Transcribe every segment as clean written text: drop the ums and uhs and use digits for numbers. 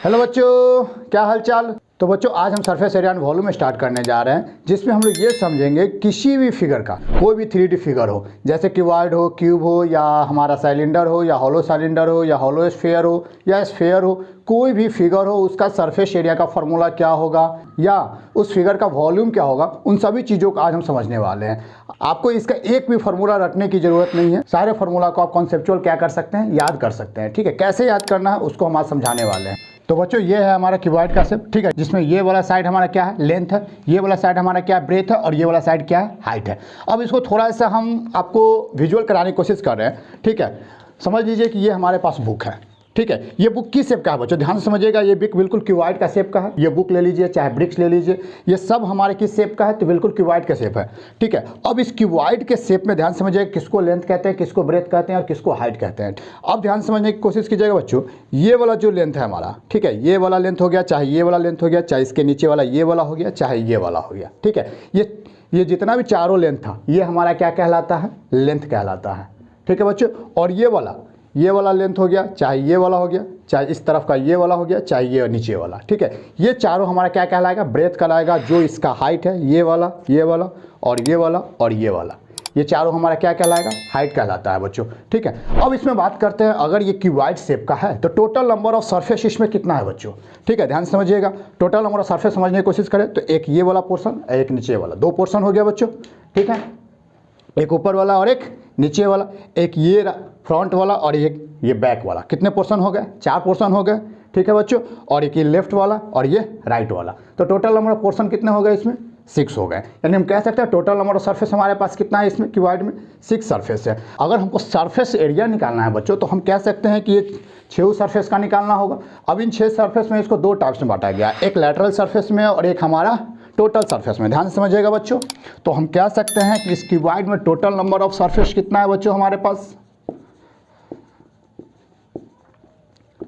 Hello बच्चों, क्या हाल चाल। तो बच्चों आज हम surface area and volume start करने जा रहे हैं, जिसमें हम लोग ये समझेंगे किसी भी फिगर का, कोई भी 3D फिगर हो, जैसे क्यूबॉइड हो, क्यूब हो, या हमारा सिलेंडर हो, या हॉलो सिलेंडर हो, या हॉलो स्फीयर हो, या स्फीयर हो, कोई भी फिगर हो, उसका सरफेस एरिया का फॉर्मूला क्या होगा या उस फिगर का वॉल्यूम क्या होगा, उन सभी चीज़ों को आज हम समझने वाले हैं। आपको इसका एक भी फार्मूला रटने की ज़रूरत नहीं है, सारे फार्मूला को आप कॉन्सेप्चुअल क्या कर सकते हैं, याद कर सकते हैं। ठीक है, कैसे याद करना है उसको हम आज समझाने वाले हैं। तो बच्चों ये है हमारा क्यूबॉइड का शेप, ठीक है, जिसमें ये वाला साइड हमारा क्या है, लेंथ है, ये वाला साइड हमारा क्या है, ब्रेथ है, और ये वाला साइड क्या है, हाइट है। अब इसको थोड़ा सा हम आपको विजुअल कराने की कोशिश कर रहे हैं। ठीक है, समझ लीजिए कि ये हमारे पास बुक है। ठीक है, ये बुक किस शेप का है बच्चों, ध्यान से समझिएगा। ये बुक बिल्कुल क्यूबॉइड का शेप का है। ये बुक ले लीजिए, चाहे ब्रिक्स ले लीजिए, ये सब हमारे किस शेप का है, तो बिल्कुल क्यूबॉइड का शेप है। ठीक है, अब इस क्यूबॉइड के शेप में ध्यान समझिएगा, किसको लेंथ कहते हैं, किसको ब्रेथ कहते हैं, और किसको हाइट कहते हैं। अब ध्यान समझने की कोशिश कीजिएगा बच्चों। ये वाला जो लेंथ है हमारा, ठीक है, ये वाला लेंथ हो गया, चाहे ये वाला लेंथ हो गया, चाहे इसके नीचे वाला ये वाला हो गया, चाहे ये वाला हो गया। ठीक है, ये जितना भी चारों लेंथ था, ये हमारा क्या कहलाता है, लेंथ कहलाता है। ठीक है बच्चों, और ये वाला लेंथ हो गया, चाहे ये वाला हो गया, चाहे इस तरफ का ये वाला हो गया, चाहे ये नीचे वाला। ठीक है, ये चारों हमारा क्या कहलाएगा, ब्रेथ कहलाएगा। जो इसका हाइट है, ये वाला और ये वाला और ये वाला, ये चारों हमारा क्या कहलाएगा, हाइट कहलाता है बच्चों। ठीक है, अब इसमें बात करते हैं, अगर ये क्यूबॉइड शेप का है तो टोटल नंबर ऑफ सरफेस इसमें कितना है बच्चों। ठीक है, ध्यान समझिएगा। टोटल नंबर ऑफ सरफेस समझने की कोशिश करें तो एक ये वाला पोर्शन, एक नीचे वाला, दो पोर्शन हो गया बच्चों। ठीक है, एक ऊपर वाला और एक नीचे वाला, एक ये फ्रंट वाला और एक ये बैक वाला। कितने पोर्शन हो गए, 4 पोर्शन हो गए। ठीक है बच्चों, और एक ये लेफ्ट वाला और ये राइट वाला। तो टोटल नंबर ऑफ पोर्शन कितने हो गए इसमें, 6 हो गए। यानी हम कह सकते हैं टोटल नंबर ऑफ सरफेस हमारे पास कितना है इसमें, क्यूबॉइड में 6 सरफेस है। अगर हमको सरफेस एरिया निकालना है बच्चों, तो हम कह सकते हैं कि ये 6 सरफेस का निकालना होगा। अब इन 6 सरफेस में इसको 2 टाइप्स में बांटा गया, एक लैटरल सरफेस में और एक हमारा टोटल सरफेस में। ध्यान से समझिएगा बच्चों। तो हम कह सकते हैं कि इस क्यूबॉइड में टोटल नंबर ऑफ सरफेस कितना है बच्चों हमारे पास,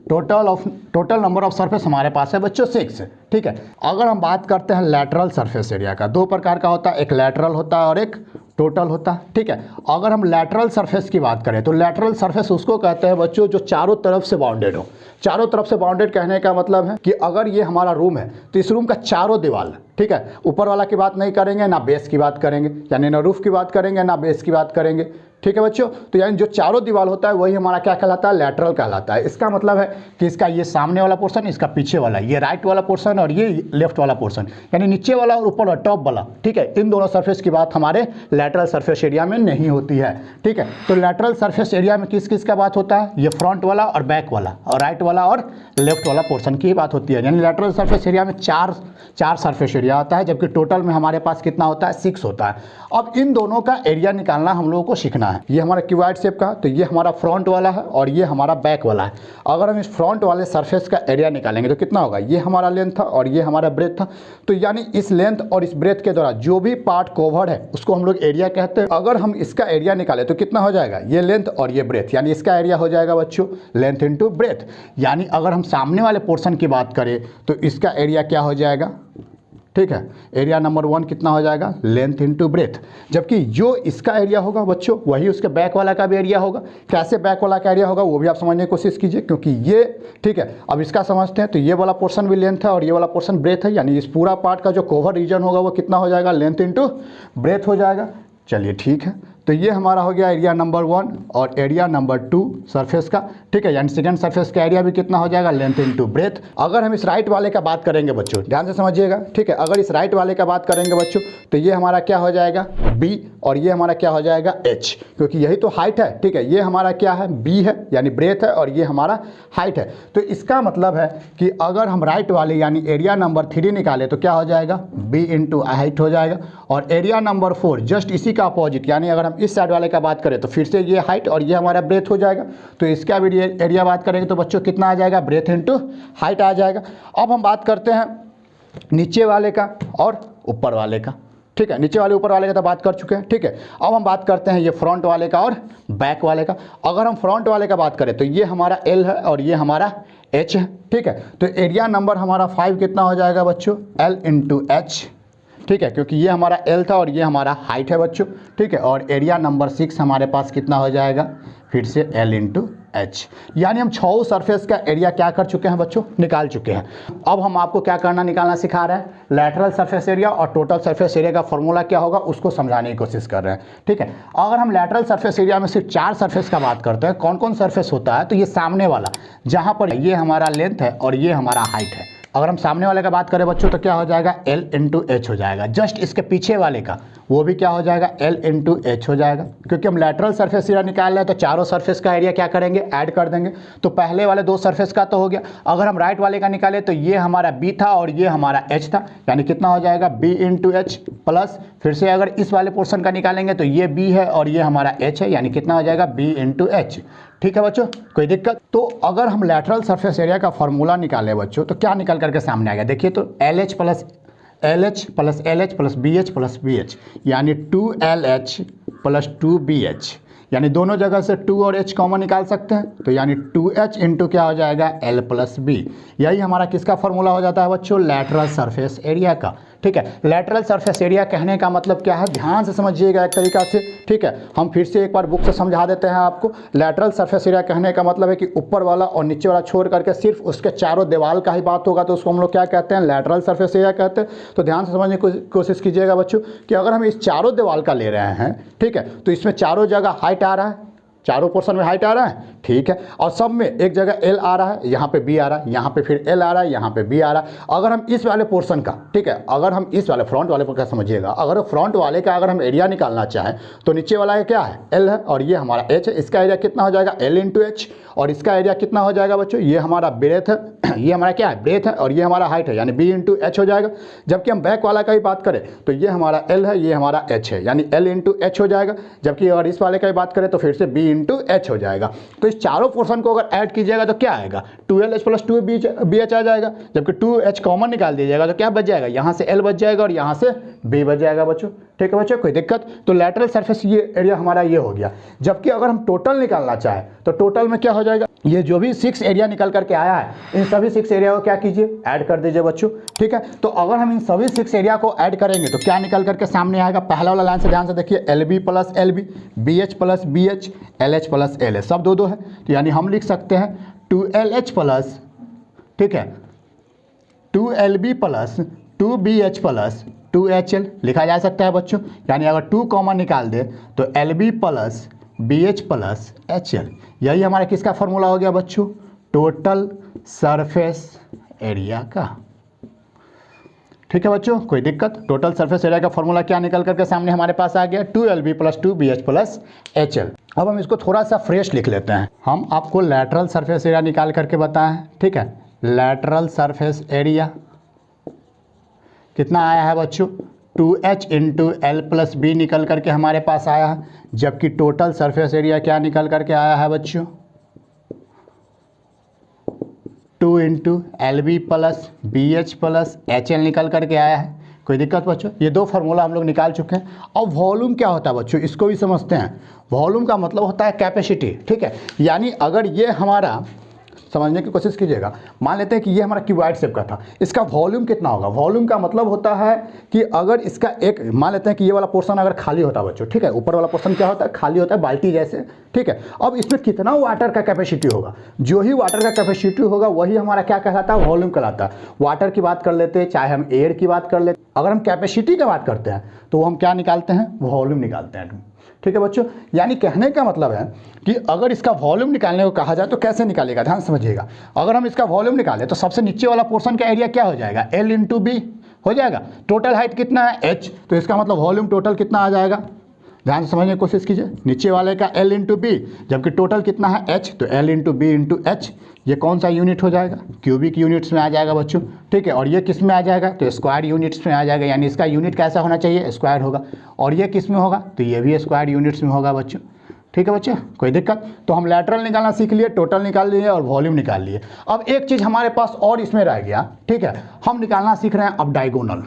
टोटल नंबर ऑफ सरफेस हमारे पास है बच्चों 6। ठीक है, अगर हम बात करते हैं लैटरल सरफेस एरिया का, 2 प्रकार का होता है, एक लैटरल होता है और एक टोटल होता है। ठीक है, अगर हम लैटरल सरफेस की बात करें तो लैटरल सरफेस उसको कहते हैं बच्चों जो चारों तरफ से बाउंडेड हो। चारों तरफ से बाउंडेड कहने का मतलब है कि अगर ये हमारा रूम है तो इस रूम का चारों दीवार, ठीक है, ऊपर वाला की बात नहीं करेंगे, ना बेस की बात करेंगे, यानी ना रूफ की बात करेंगे, ना बेस की बात करेंगे। ठीक है बच्चों, तो यानी जो चारों दीवार होता है वही हमारा क्या कहलाता है, लैटरल कहलाता है। इसका मतलब है कि इसका ये सामने वाला पोर्शन, इसका पीछे वाला, ये राइट वाला पोर्शन और ये लेफ्ट वाला पोर्शन, यानी नीचे वाला और ऊपर वाला, टॉप वाला। ठीक है, इन दोनों सरफेस की बात हमारे लैटरल सरफेस एरिया में नहीं होती है। ठीक है, तो लैटरल सरफेस एरिया में किस किस का बात होता है, ये फ्रंट वाला और बैक वाला और राइट वाला और लेफ्ट वाला पोर्शन की बात होती है। यानी लैटरल सरफेस एरिया में चार सरफेस एरिया आता है, जबकि टोटल में हमारे पास कितना होता है, 6 होता है। अब इन दोनों का एरिया निकालना हम लोगों को सीखना है। ये हमारा क्यूबॉइड शेप का, तो ये हमारा फ्रंट वाला है और ये हमारा बैक वाला है। अगर हम इस फ्रंट वाले सरफेस का एरिया निकालेंगे तो कितना होगा, ये हमारा लेंथ था और ये हमारा ब्रेथ था। तो यानी इस लेंथ और इस ब्रेथ के द्वारा जो भी पार्ट कवर्ड है उसको हम लोग एरिया कहते हैं। अगर हम इसका एरिया निकालें तो कितना हो जाएगा, ये लेंथ और ये ब्रेथ, यानी इसका एरिया हो जाएगा बच्चों लेंथ इंटू ब्रेथ। यानी अगर हम सामने वाले पोर्शन की बात करें तो इसका एरिया क्या हो जाएगा, ठीक है, एरिया नंबर 1 कितना हो जाएगा, लेंथ इंटू ब्रेथ। जबकि जो इसका एरिया होगा बच्चों वही उसके बैक वाला का भी एरिया होगा। कैसे बैक वाला का एरिया होगा वो भी आप समझने की कोशिश कीजिए, क्योंकि ये, ठीक है, अब इसका समझते हैं। तो ये वाला पोर्शन भी लेंथ है और ये वाला पोर्शन ब्रेथ है, यानी इस पूरा पार्ट का जो कवर रीजन होगा वो कितना हो जाएगा, लेंथ इंटू ब्रेथ हो जाएगा। चलिए ठीक है, तो ये हमारा हो गया एरिया नंबर 1 और एरिया नंबर 2 सरफेस का। ठीक है, यानी सेकंड सरफेस का एरिया भी कितना हो जाएगा, लेंथ इनटू ब्रेथ। अगर हम इस राइट वाले का बात करेंगे बच्चों, ध्यान से समझिएगा। ठीक है, अगर इस राइट वाले का बात करेंगे बच्चों तो ये हमारा क्या हो जाएगा, B, और ये हमारा क्या हो जाएगा, H, क्योंकि यही तो हाइट है। ठीक है, ये हमारा क्या है, B है, यानी ब्रेथ है, और ये हमारा हाइट है। तो इसका मतलब है कि अगर हम राइट वाले यानी एरिया नंबर 3 निकाले तो क्या हो जाएगा, B इंटू हाइट हो जाएगा। और एरिया नंबर 4 जस्ट इसी का अपोजिट, यानी अगर हम इस साइड वाले का बात करें तो फिर से ये हाइट और ये हमारा ब्रेथ हो जाएगा। तो इसका भी एरिया बात करेंगे तो बच्चों कितना आ जाएगा, ब्रेथ इंटू हाइट आ जाएगा। अब हम बात करते हैं नीचे वाले का और ऊपर वाले का। ठीक है, नीचे वाले ऊपर वाले का तो बात कर चुके हैं। ठीक है, अब हम बात करते हैं ये फ्रंट वाले का और बैक वाले का। अगर हम फ्रंट वाले का बात करें तो ये हमारा L है और ये हमारा H है। ठीक है, तो एरिया नंबर हमारा 5 कितना हो जाएगा बच्चों, L इंटू H। ठीक है, क्योंकि ये हमारा L था और ये हमारा हाइट है बच्चों। ठीक है, और एरिया नंबर 6 हमारे पास कितना हो जाएगा, फिर से L इंटू एच, यानी हम 6 सरफेस का एरिया क्या कर चुके हैं बच्चों, निकाल चुके हैं। अब हम आपको क्या करना निकालना सिखा रहे हैं, लैटरल सरफेस एरिया और टोटल सरफेस एरिया का फॉर्मूला क्या होगा उसको समझाने की कोशिश कर रहे हैं। ठीक है, अगर हम लैटरल सरफेस एरिया में सिर्फ 4 सरफेस का बात करते हैं, कौन कौन सरफेस होता है, तो ये सामने वाला जहाँ पर ये हमारा लेंथ है और ये हमारा हाइट है। अगर हम सामने वाले का बात करें बच्चों तो क्या हो जाएगा, L इंटू एच हो जाएगा। जस्ट इसके पीछे वाले का वो भी क्या हो जाएगा, L इंटू एच हो जाएगा। क्योंकि हम लैटरल सरफेस एरिया निकाल रहे हैं तो चारों सरफेस का एरिया क्या करेंगे, ऐड कर देंगे। तो पहले वाले 2 सरफेस का तो हो गया। अगर हम राइट वाले का निकालें तो ये हमारा B था और ये हमारा H था, यानी कितना हो जाएगा B इंटू एच प्लस, फिर से अगर इस वाले पोर्शन का निकालेंगे तो ये B है और ये हमारा H है, यानी कितना हो जाएगा B इंटू एच। ठीक है बच्चों, कोई दिक्कत। तो अगर हम लैटरल सरफेस एरिया का फॉर्मूला निकाले बच्चों तो क्या निकल करके सामने आएगा, देखिए तो LH plus LH plus LH plus BH plus BH, यानी 2LH प्लस 2BH, यानी दोनों जगह से 2 और H कॉमन निकाल सकते हैं, तो यानी 2H इंटू क्या हो जाएगा, L प्लस B। यही हमारा किसका फॉर्मूला हो जाता है बच्चों, लैटरल सरफेस एरिया का। ठीक है, लैटरल सरफेस एरिया कहने का मतलब क्या है, ध्यान से समझिएगा एक तरीका से। ठीक है, हम फिर से एक बार बुक से समझा देते हैं आपको। लैटरल सरफेस एरिया कहने का मतलब है कि ऊपर वाला और नीचे वाला छोड़ करके सिर्फ उसके चारों दीवार का ही बात होगा, तो उसको हम लोग क्या कहते हैं, लैटरल सरफेस एरिया कहते हैं। तो ध्यान से समझने की कोशिश कीजिएगा बच्चों कि अगर हम इस चारों दीवार का ले रहे हैं, ठीक है, तो इसमें चारों जगह हाइट आ रहा है, चारों पोर्शन में हाइट आ रहा है, ठीक है, और सब में एक जगह L आ रहा है, यहाँ पे B आ रहा है, यहाँ पे फिर L आ रहा है, यहाँ पे B आ रहा है। अगर हम इस वाले पोर्शन का, ठीक है, अगर हम इस वाले फ्रंट वाले पर क्या समझिएगा, अगर फ्रंट वाले का अगर हम एरिया निकालना चाहें तो नीचे वाला क्या है, L है और ये हमारा H है। इसका एरिया कितना हो जाएगा, L इंटू एच, और इसका एरिया कितना हो जाएगा बच्चों, ये हमारा ब्रेथ है, ये हमारा क्या है, ब्रेथ है, और ये हमारा हाइट है, यानी B इंटू एच हो जाएगा। जबकि हम बैक वाला का ही बात करें तो ये हमारा L है, ये हमारा H है, यानी L इंटू एच हो जाएगा। जबकि अगर इस वाले का ही बात करें तो फिर से B इंटू एच हो जाएगा। तो इस चारों पोर्शन को अगर ऐड कीजिएगा तो क्या आएगा, 2LH प्लस 2BH आ जाएगा। जबकि 2H कॉमन निकाल दीजिएगा तो क्या बच जाएगा, यहाँ से L बच जाएगा और यहाँ से B बच जाएगा बच्चों। ठीक है बच्चों, कोई दिक्कत। तो लैटरल सरफेस ये एरिया हमारा ये हो गया। जबकि अगर हम टोटल निकालना चाहें तो टोटल में क्या हो जाएगा, ये जो भी 6 एरिया निकल करके आया है इन सभी 6 एरिया को क्या कीजिए, ऐड कर दीजिए बच्चों। ठीक है, तो अगर हम इन सभी 6 एरिया को ऐड करेंगे तो क्या निकल करके सामने आएगा, पहला वाला लाइन से ध्यान से देखिए, LB plus LB, BH plus BH, LH plus LH, सब दो है। तो यानी हम लिख सकते हैं 2LH प्लस, ठीक है, 2LB plus 2BH plus 2HL लिखा जा सकता है बच्चों। यानी अगर 2 कॉमन निकाल दे तो LB plus BH plus HL, यही हमारा किसका फॉर्मूला हो गया बच्चों, टोटल सरफेस एरिया का। ठीक है बच्चों, कोई दिक्कत। टोटल सरफेस एरिया का फॉर्मूला क्या निकल करके सामने हमारे पास आ गया, 2LB plus 2BH plus HL। अब हम इसको थोड़ा सा फ्रेश लिख लेते हैं। हम आपको लैटरल सरफेस एरिया निकाल करके बताएं, ठीक है, लैटरल सरफेस एरिया कितना आया है बच्चों, 2H into L plus B निकल करके हमारे पास आया है। जबकि टोटल सरफेस एरिया क्या निकल करके आया है बच्चों, 2 into LB plus BH plus HL निकल करके आया है। कोई दिक्कत बच्चों, ये 2 फार्मूला हम लोग निकाल चुके हैं। अब वॉल्यूम क्या होता है बच्चों, इसको भी समझते हैं। वॉल्यूम का मतलब होता है कैपेसिटी। ठीक है, यानी अगर ये हमारा, समझने की कोशिश कीजिएगा, मान लेते हैं कि ये हमारा क्यूबॉइड शेप का था, इसका वॉल्यूम कितना होगा। वॉल्यूम का मतलब होता है कि अगर इसका एक, मान लेते हैं कि ये वाला पोर्शन अगर खाली होता है बच्चों, ठीक है, ऊपर वाला पोर्शन क्या होता है, खाली होता है, बाल्टी जैसे। ठीक है, अब इसमें कितना वाटर का कैपेसिटी होगा, जो ही वाटर का कैपेसिटी होगा वही हमारा क्या कहलाता है, वॉल्यूम कहलाता है। वाटर की बात कर लेते हैं, चाहे हम एयर की बात कर लेते, अगर हम कैपेसिटी की बात करते हैं तो हम क्या निकालते हैं, वॉल्यूम निकालते हैं। ठीक है बच्चों, यानी कहने का मतलब है कि अगर इसका वॉल्यूम निकालने को कहा जाए तो कैसे निकालेगा, ध्यान समझिएगा। अगर हम इसका वॉल्यूम निकालें तो सबसे नीचे वाला पोर्शन का एरिया क्या हो जाएगा, L इंटू B हो जाएगा। टोटल हाइट कितना है, H, तो इसका मतलब वॉल्यूम टोटल कितना आ जाएगा, ध्यान से समझने की कोशिश कीजिए। नीचे वाले का L इंटू B, जबकि टोटल कितना है H, तो L into B into H, ये कौन सा यूनिट हो जाएगा, क्यूबिक यूनिट्स में आ जाएगा बच्चों। ठीक है, और ये किस में आ जाएगा, तो स्क्वायर यूनिट्स में आ जाएगा, यानी इसका यूनिट कैसा होना चाहिए, स्क्वायर होगा। और ये किस में होगा, तो ये भी स्क्वायर यूनिट्स में होगा बच्चों। ठीक है बच्चे, कोई दिक्कत। तो हम लैटरल निकालना सीख लिए, टोटल निकाल लिए और वॉल्यूम निकाल लिए। अब एक चीज़ हमारे पास और इसमें रह गया, ठीक है, हम निकालना सीख रहे हैं अब डायगोनल।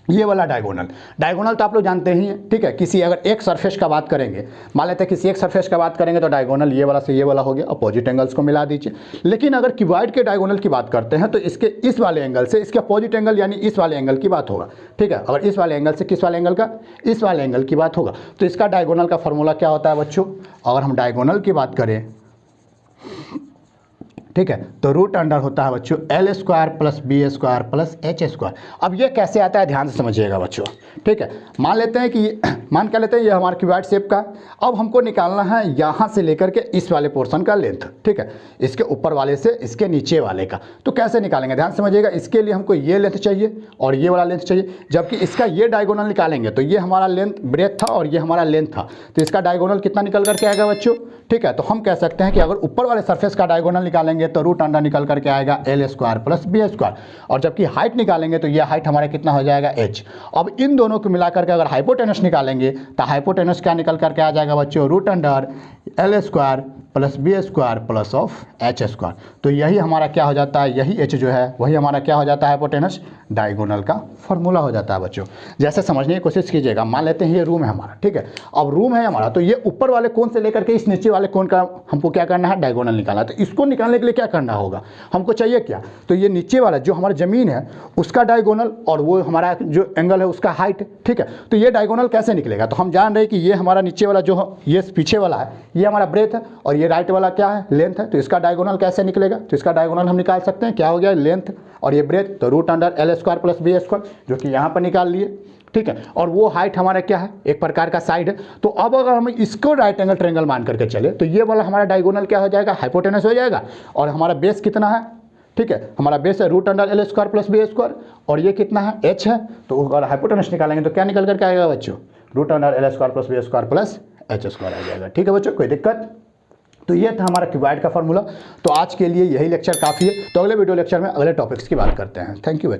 ये वाला डायगोनल, डायगोनल तो आप लोग जानते ही हैं। ठीक है, किसी अगर एक सरफेस का बात करेंगे, मान लेते हैं किसी एक सरफेस का बात करेंगे तो डायगोनल ये वाला से ये वाला हो गया, अपोजिट एंगल्स को मिला दीजिए। लेकिन अगर क्यूबॉइड के डायगोनल की बात करते हैं तो इसके इस वाले एंगल से इसके अपोजिट एंगल यानी इस वाले एंगल की बात होगा। ठीक है, अगर इस वाले एंगल से किस वाले एंगल का, इस वाले एंगल की बात होगा, तो इसका डायगोनल का फॉर्मूला क्या होता है बच्चों। अगर हम डायगोनल की बात करें ठीक है। तो रूट अंडर होता है बच्चों L square plus B square plus H square. अब ये कैसे आता है ध्यान से समझिएगा बच्चों, ठीक है। मान लेते हैं कि मान क्या लेते हैं, ये हमारा क्यूबॉइड शेप का। अब हमको निकालना है यहाँ से लेकर के इस वाले पोर्शन का लेंथ, ठीक है, इसके ऊपर वाले से इसके नीचे वाले का। तो कैसे निकालेंगे ध्यान समझिएगा। इसके लिए हमको ये लेंथ चाहिए और ये वाला लेंथ चाहिए, जबकि इसका ये डायगोनल निकालेंगे तो ये हमारा लेंथ ब्रेथ था और ये हमारा लेंथ था, तो इसका डायगोनल कितना निकल करके आएगा बच्चों, ठीक है। तो हम कह सकते हैं कि अगर ऊपर वाले सरफेस का डायगोनल निकालेंगे तो रूट अंडर निकल करके आएगा L square plus B square, और जबकि हाइट निकालेंगे तो ये हाइट हमारा कितना हो जाएगा एच। अब इन दोनों को मिलाकर के अगर हाइपोटेनस निकालेंगे तो हाइपोटेनस क्या निकल करके आ जाएगा बच्चों, root under L square plus B square plus of H square. तो यही हमारा क्या हो जाता है, यही एच जो है वही हमारा क्या हो जाता है हाइपोटेनस डायगोनल का फॉर्मूला हो जाता है बच्चों। जैसे समझने की कोशिश कीजिएगा। मान लेते हैं ये रूम है हमारा, ठीक है। अब रूम है हमारा, तो ये ऊपर वाले कोण से लेकर के इस नीचे वाले कोण का हमको क्या करना है, डायगोनल निकालना है। तो इसको निकालने के लिए क्या करना होगा, हमको चाहिए क्या, तो ये नीचे वाला जो हमारा ज़मीन है उसका डायगोनल और वो हमारा जो एंगल है उसका हाइट, ठीक है। तो ये डायगोनल कैसे निकलेगा, तो हम जान रहे हैं कि ये हमारा नीचे वाला जो ये पीछे वाला है ये हमारा ब्रेथ है और ये राइट वाला क्या है, लेंथ है। तो इसका डायगोनल कैसे निकलेगा, तो इसका डायगोनल हम निकाल सकते हैं, क्या हो गया, लेंथ और ये ब्रेथ, तो root under L square plus B square जो कि यहाँ पर निकाल लिए, ठीक है। और वो हाइट हमारा क्या है, एक प्रकार का साइड है। तो अब अगर हम इसको राइट एंगल ट्रायंगल मान करके चले तो ये वाला हमारा डायगोनल क्या हो जाएगा, हाइपोटेनस हो जाएगा। और हमारा बेस कितना है, ठीक है, हमारा बेस है root under L square plus B square और ये कितना है, एच है। तो अगर हाइपोटेनस निकालेंगे तो क्या निकल करके आएगा बच्चों, root under L square plus B square plus H square आ जाएगा, ठीक है बच्चों, कोई दिक्कत। तो ये था हमारा क्यूबॉइड का फॉर्मूला। तो आज के लिए यही लेक्चर काफ़ी है। तो अगले वीडियो लेक्चर में अगले टॉपिक्स की बात करते हैं। थैंक यू बच्चों।